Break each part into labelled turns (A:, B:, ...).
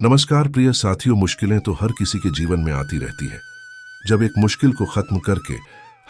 A: नमस्कार प्रिय साथियों, मुश्किलें तो हर किसी के जीवन में आती रहती है। जब एक मुश्किल को खत्म करके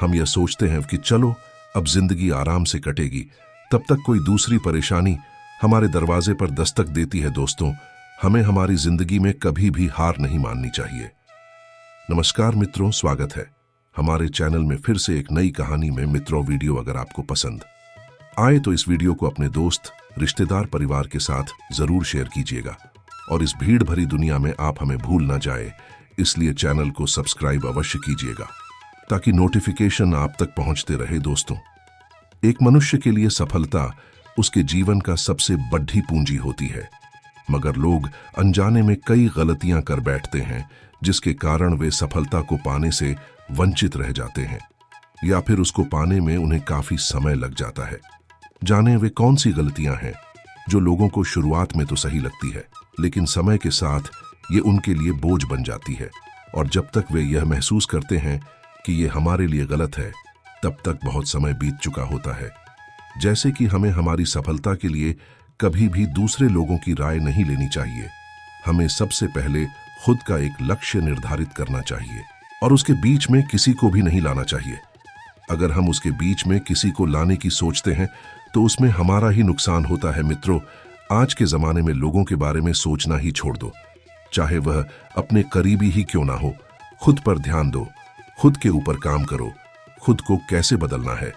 A: हम यह सोचते हैं कि चलो अब जिंदगी आराम से कटेगी, तब तक कोई दूसरी परेशानी हमारे दरवाजे पर दस्तक देती है। दोस्तों, हमें हमारी जिंदगी में कभी भी हार नहीं माननी चाहिए। नमस्कार मित्रों, स्वागत है हमारे चैनल में फिर से एक नई कहानी में। मित्रों, वीडियो अगर आपको पसंद आए तो इस वीडियो को अपने दोस्त, रिश्तेदार, परिवार के साथ जरूर शेयर कीजिएगा। और इस भीड़ भरी दुनिया में आप हमें भूल ना जाए, इसलिए चैनल को सब्सक्राइब अवश्य कीजिएगा ताकि नोटिफिकेशन आप तक पहुंचते रहे। दोस्तों, एक मनुष्य के लिए सफलता उसके जीवन का सबसे बड़ी पूंजी होती है, मगर लोग अनजाने में कई गलतियां कर बैठते हैं जिसके कारण वे सफलता को पाने से वंचित रह जाते हैं, या फिर उसको पाने में उन्हें काफी समय लग जाता है। जाने वे कौन सी गलतियां हैं जो लोगों को शुरुआत में तो सही लगती है, लेकिन समय के साथ ये उनके लिए बोझ बन जाती है। और जब तक वे यह महसूस करते हैं कि ये हमारे लिए गलत है, तब तक बहुत समय बीत चुका होता है। जैसे कि हमें हमारी सफलता के लिए कभी भी दूसरे लोगों की राय नहीं लेनी चाहिए। हमें सबसे पहले खुद का एक लक्ष्य निर्धारित करना चाहिए और उसके बीच में किसी को भी नहीं लाना चाहिए। अगर हम उसके बीच में किसी को लाने की सोचते हैं तो उसमें हमारा ही नुकसान होता है। मित्रों, आज के जमाने में लोगों के बारे में सोचना ही छोड़ दो, चाहे वह अपने करीबी ही क्यों ना हो। खुद पर ध्यान दो, खुद के ऊपर काम करो, खुद को कैसे बदलना है।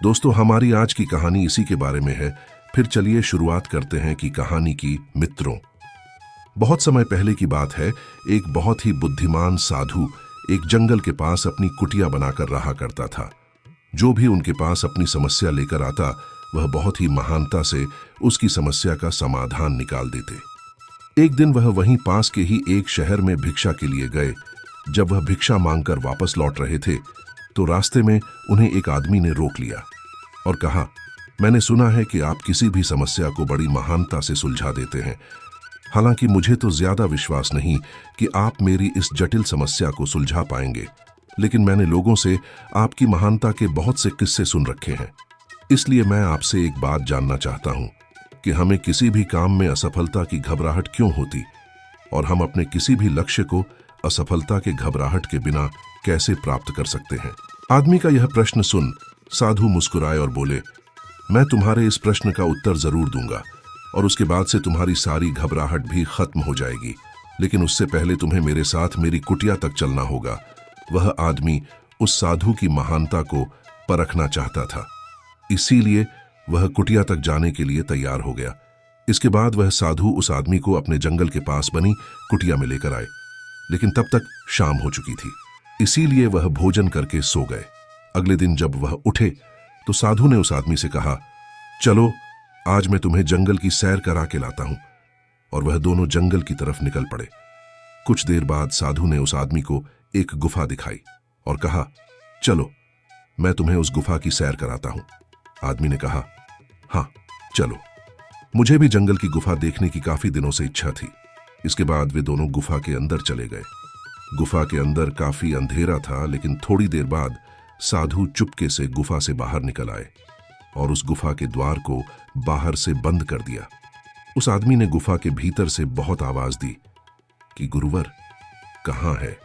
A: दोस्तों, हमारी आज की कहानी इसी के बारे में है। फिर चलिए शुरुआत करते हैं कि कहानी की। मित्रों, बहुत समय पहले की बात है। एक बहुत ही बुद्धिमान साधु एक जंगल के पास अपनी कुटिया बनाकर रहा करता था। जो भी उनके पास अपनी समस्या लेकर आता, वह बहुत ही महानता से उसकी समस्या का समाधान निकाल देते। एक दिन वह वहीं पास के ही एक शहर में भिक्षा के लिए गए। जब वह भिक्षा मांगकर वापस लौट रहे थे तो रास्ते में उन्हें एक आदमी ने रोक लिया और कहा, मैंने सुना है कि आप किसी भी समस्या को बड़ी महानता से सुलझा देते हैं। हालांकि मुझे तो ज्यादा विश्वास नहीं कि आप मेरी इस जटिल समस्या को सुलझा पाएंगे, लेकिन मैंने लोगों से आपकी महानता के बहुत से किस्से सुन रखे हैं। इसलिए मैं आपसे एक बात जानना चाहता हूं कि हमें किसी भी काम में असफलता की घबराहट क्यों होती, और हम अपने किसी भी लक्ष्य को असफलता के घबराहट के बिना कैसे प्राप्त कर सकते हैं। आदमी का यह प्रश्न सुन साधु मुस्कुराए और बोले, मैं तुम्हारे इस प्रश्न का उत्तर जरूर दूंगा और उसके बाद से तुम्हारी सारी घबराहट भी खत्म हो जाएगी, लेकिन उससे पहले तुम्हें मेरे साथ मेरी कुटिया तक चलना होगा। वह आदमी उस साधु की महानता को परखना चाहता था, इसीलिए वह कुटिया तक जाने के लिए तैयार हो गया। इसके बाद वह साधु उस आदमी को अपने जंगल के पास बनी कुटिया में लेकर आए, लेकिन तब तक शाम हो चुकी थी, इसीलिए वह भोजन करके सो गए। अगले दिन जब वह उठे तो साधु ने उस आदमी से कहा, चलो आज मैं तुम्हें जंगल की सैर करा के लाता हूं। और वह दोनों जंगल की तरफ निकल पड़े। कुछ देर बाद साधु ने उस आदमी को एक गुफा दिखाई और कहा, चलो मैं तुम्हें उस गुफा की सैर कराता हूं। आदमी ने कहा, हाँ चलो, मुझे भी जंगल की गुफा देखने की काफी दिनों से इच्छा थी। इसके बाद वे दोनों गुफा के अंदर चले गए। गुफा के अंदर काफी अंधेरा था, लेकिन थोड़ी देर बाद साधु चुपके से गुफा से बाहर निकल आए और उस गुफा के द्वार को बाहर से बंद कर दिया। उस आदमी ने गुफा के भीतर से बहुत आवाज दी कि गुरुवर कहां है,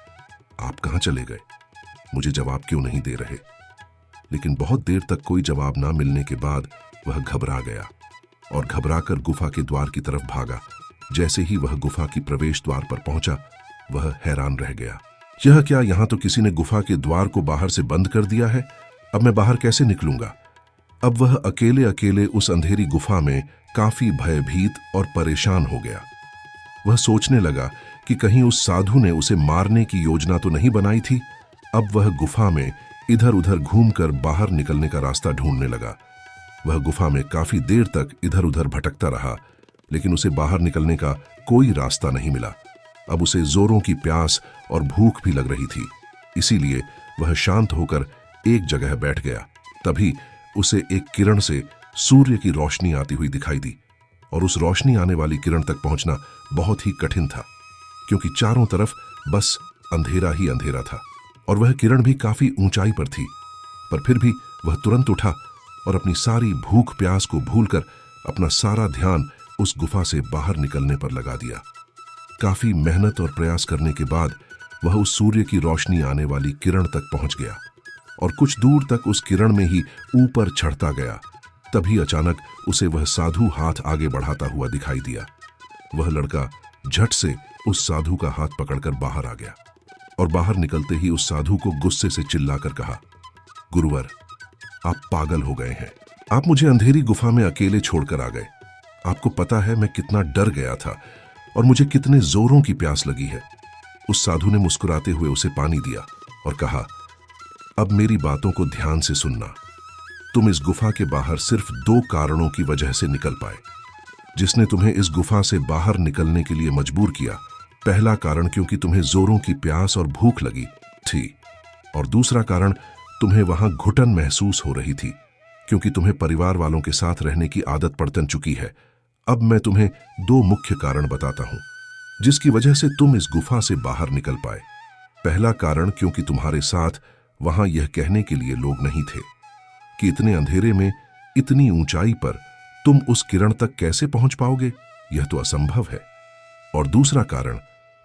A: आप कहां चले गए, मुझे जवाब क्यों नहीं दे रहे। लेकिन बहुत देर तक कोई जवाब ना मिलने के बाद वह घबरा गया और घबराकर गुफा के द्वार की तरफ भागा। जैसे ही वह गुफा की प्रवेश द्वार पर पहुंचा, वह हैरान रह गया। यह क्या, यहां तो किसी ने गुफा के द्वार को बाहर से बंद कर दिया है। अब मैं बाहर कैसे निकलूंगा। अब वह अकेले अकेले उस अंधेरी गुफा में काफी भयभीत और परेशान हो गया। वह सोचने लगा कि कहीं उस साधु ने उसे मारने की योजना तो नहीं बनाई थी। अब वह गुफा में इधर उधर घूमकर बाहर निकलने का रास्ता ढूंढने लगा। वह गुफा में काफी देर तक इधर उधर भटकता रहा, लेकिन उसे बाहर निकलने का कोई रास्ता नहीं मिला। अब उसे जोरों की प्यास और भूख भी लग रही थी, इसीलिए वह शांत होकर एक जगह बैठ गया। तभी उसे एक किरण से सूर्य की रोशनी आती हुई दिखाई दी, और उस रोशनी आने वाली किरण तक पहुंचना बहुत ही कठिन था, क्योंकि चारों तरफ बस अंधेरा ही अंधेरा था और वह किरण भी काफी ऊंचाई पर थी। पर फिर भी वह तुरंत उठा और अपनी सारी भूख प्यास को भूलकर अपना सारा ध्यान उस गुफा से बाहर निकलने पर लगा दिया। काफी मेहनत और प्रयास करने के बाद वह उस सूर्य की रोशनी आने वाली किरण तक पहुंच गया और कुछ दूर तक उस किरण में ही ऊपर चढ़ता गया। तभी अचानक उसे वह साधु हाथ आगे बढ़ाता हुआ दिखाई दिया। वह लड़का झट से उस साधु का हाथ पकड़कर बाहर आ गया और बाहर निकलते ही उस साधु को गुस्से से चिल्लाकर कहा, गुरुवर, आप पागल हो गए हैं। आप मुझे अंधेरी गुफा में अकेले छोड़कर आ गए। आपको पता है मैं कितना डर गया था और मुझे कितने जोरों की प्यास लगी है। उस साधु ने मुस्कुराते हुए उसे पानी दिया और कहा, अब मेरी बातों को ध्यान से सुनना। तुम इस गुफा के बाहर सिर्फ 2 कारणों की वजह से निकल पाए, जिसने तुम्हें इस गुफा से बाहर निकलने के लिए मजबूर किया। पहला कारण क्योंकि तुम्हें जोरों की प्यास और भूख लगी थी, और दूसरा कारण तुम्हें वहां घुटन महसूस हो रही थी क्योंकि तुम्हें परिवार वालों के साथ रहने की आदत पड़ चुकी है। अब मैं तुम्हें 2 मुख्य कारण बताता हूं जिसकी वजह से तुम इस गुफा से बाहर निकल पाए। पहला कारण क्योंकि तुम्हारे साथ वहां यह कहने के लिए लोग नहीं थे कि इतने अंधेरे में इतनी ऊंचाई पर तुम उस किरण तक कैसे पहुंच पाओगे, यह तो असंभव है। और दूसरा कारण,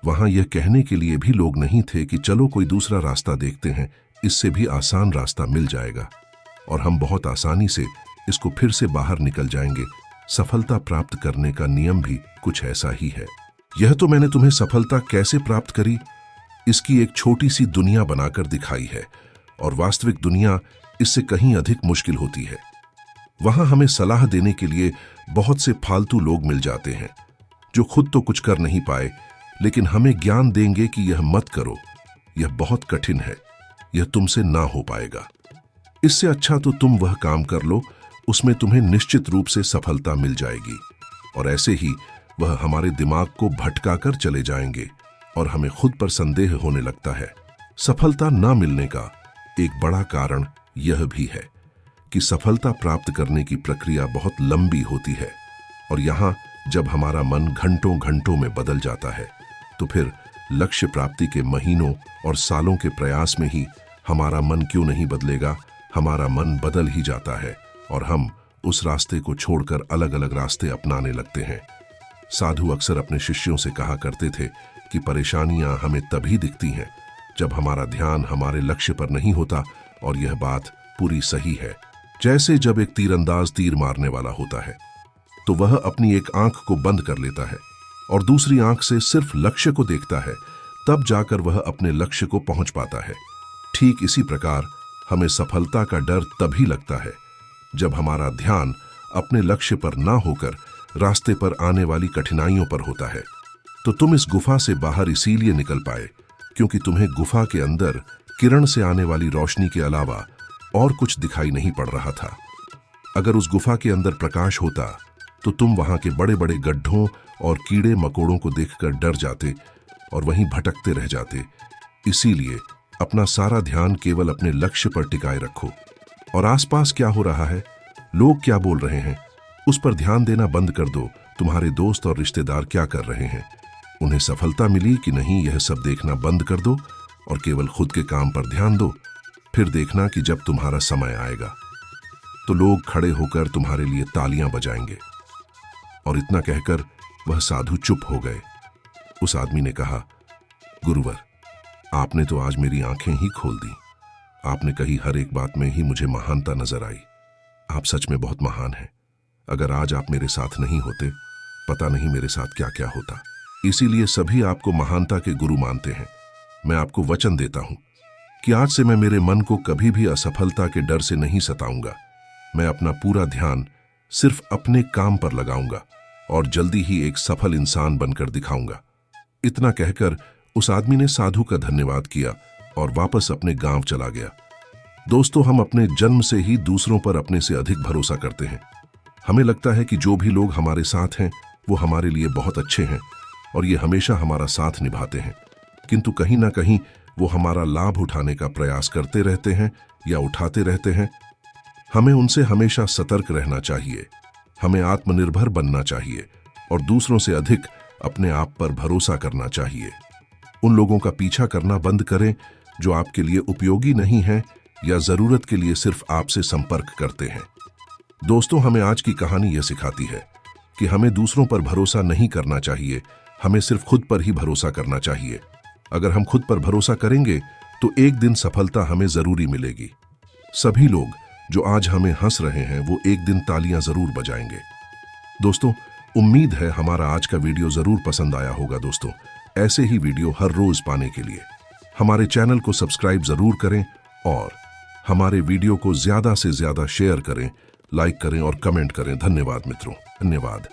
A: वहां यह कहने के लिए भी लोग नहीं थे कि चलो कोई दूसरा रास्ता देखते हैं, इससे भी आसान रास्ता मिल जाएगा और हम बहुत आसानी से इसको फिर से बाहर निकल जाएंगे। सफलता प्राप्त करने का नियम भी कुछ ऐसा ही है। यह तो मैंने तुम्हें सफलता कैसे प्राप्त करी इसकी एक छोटी सी दुनिया बनाकर दिखाई है, और वास्तविक दुनिया इससे कहीं अधिक मुश्किल होती है। वहां हमें सलाह देने के लिए बहुत से फालतू लोग मिल जाते हैं जो खुद तो कुछ कर नहीं पाए, लेकिन हमें ज्ञान देंगे कि यह मत करो, यह बहुत कठिन है, यह तुमसे ना हो पाएगा। इससे अच्छा तो तुम वह काम कर लो, उसमें तुम्हें निश्चित रूप से सफलता मिल जाएगी। और ऐसे ही वह हमारे दिमाग को भटका कर चले जाएंगे और हमें खुद पर संदेह होने लगता है। सफलता ना मिलने का एक बड़ा कारण यह भी है कि सफलता प्राप्त करने की प्रक्रिया बहुत लंबी होती है, और यहाँ जब हमारा मन घंटों घंटों में बदल जाता है तो फिर लक्ष्य प्राप्ति के महीनों और सालों के प्रयास में ही हमारा मन क्यों नहीं बदलेगा। हमारा मन बदल ही जाता है और हम उस रास्ते को छोड़कर अलग अलग रास्ते अपनाने लगते हैं। साधु अक्सर अपने शिष्यों से कहा करते थे कि परेशानियां हमें तभी दिखती हैं जब हमारा ध्यान हमारे लक्ष्य पर नहीं होता, और यह बात पूरी सही है। जैसे जब एक तीरंदाज तीर मारने वाला होता है तो वह अपनी एक आंख को बंद कर लेता है और दूसरी आंख से सिर्फ लक्ष्य को देखता है, तब जाकर वह अपने लक्ष्य को पहुंच पाता है। ठीक इसी प्रकार हमें सफलता का डर तभी लगता है जब हमारा ध्यान अपने लक्ष्य पर ना होकर रास्ते पर आने वाली कठिनाइयों पर होता है। तो तुम इस गुफा से बाहर इसीलिए निकल पाए क्योंकि तुम्हें गुफा के अंदर किरण से आने वाली रोशनी के अलावा और कुछ दिखाई नहीं पड़ रहा था। अगर उस गुफा के अंदर प्रकाश होता तो तुम वहां के बड़े बड़े गड्ढों और कीड़े मकोड़ों को देखकर डर जाते और वहीं भटकते रह जाते। इसीलिए अपना सारा ध्यान केवल अपने लक्ष्य पर टिकाए रखो, और आसपास क्या हो रहा है, लोग क्या बोल रहे हैं, उस पर ध्यान देना बंद कर दो। तुम्हारे दोस्त और रिश्तेदार क्या कर रहे हैं, उन्हें सफलता मिली कि नहीं, यह सब देखना बंद कर दो और केवल खुद के काम पर ध्यान दो। फिर देखना कि जब तुम्हारा समय आएगा तो लोग खड़े होकर तुम्हारे लिए तालियां बजाएंगे। और इतना कहकर वह साधु चुप हो गए। उस आदमी ने कहा, गुरुवर, आपने तो आज मेरी आंखें ही खोल दी। आपने कही हर एक बात में ही मुझे महानता नजर आई। आप सच में बहुत महान हैं। अगर आज आप मेरे साथ नहीं होते, पता नहीं मेरे साथ क्या क्या होता। इसीलिए सभी आपको महानता के गुरु मानते हैं। मैं आपको वचन देता हूं कि आज से मैं मेरे मन को कभी भी असफलता के डर से नहीं सताऊंगा। मैं अपना पूरा ध्यान सिर्फ अपने काम पर लगाऊंगा और जल्दी ही एक सफल इंसान बनकर दिखाऊंगा। इतना कहकर उस आदमी ने साधु का धन्यवाद किया और वापस अपने गांव चला गया। दोस्तों, हम अपने जन्म से ही दूसरों पर अपने से अधिक भरोसा करते हैं। हमें लगता है कि जो भी लोग हमारे साथ हैं वो हमारे लिए बहुत अच्छे हैं और ये हमेशा हमारा साथ निभाते हैं, किंतु कहीं ना कहीं वो हमारा लाभ उठाने का प्रयास करते रहते हैं या उठाते रहते हैं। हमें उनसे हमेशा सतर्क रहना चाहिए। हमें आत्मनिर्भर बनना चाहिए और दूसरों से अधिक अपने आप पर भरोसा करना चाहिए। उन लोगों का पीछा करना बंद करें जो आपके लिए उपयोगी नहीं है या जरूरत के लिए सिर्फ आपसे संपर्क करते हैं। दोस्तों, हमें आज की कहानी यह सिखाती है कि हमें दूसरों पर भरोसा नहीं करना चाहिए, हमें सिर्फ खुद पर ही भरोसा करना चाहिए। अगर हम खुद पर भरोसा करेंगे तो एक दिन सफलता हमें जरूरी मिलेगी। सभी लोग जो आज हमें हंस रहे हैं वो एक दिन तालियां जरूर बजाएंगे। दोस्तों, उम्मीद है हमारा आज का वीडियो जरूर पसंद आया होगा। दोस्तों, ऐसे ही वीडियो हर रोज पाने के लिए हमारे चैनल को सब्सक्राइब जरूर करें और हमारे वीडियो को ज्यादा से ज्यादा शेयर करें, लाइक करें और कमेंट करें। धन्यवाद मित्रों, धन्यवाद।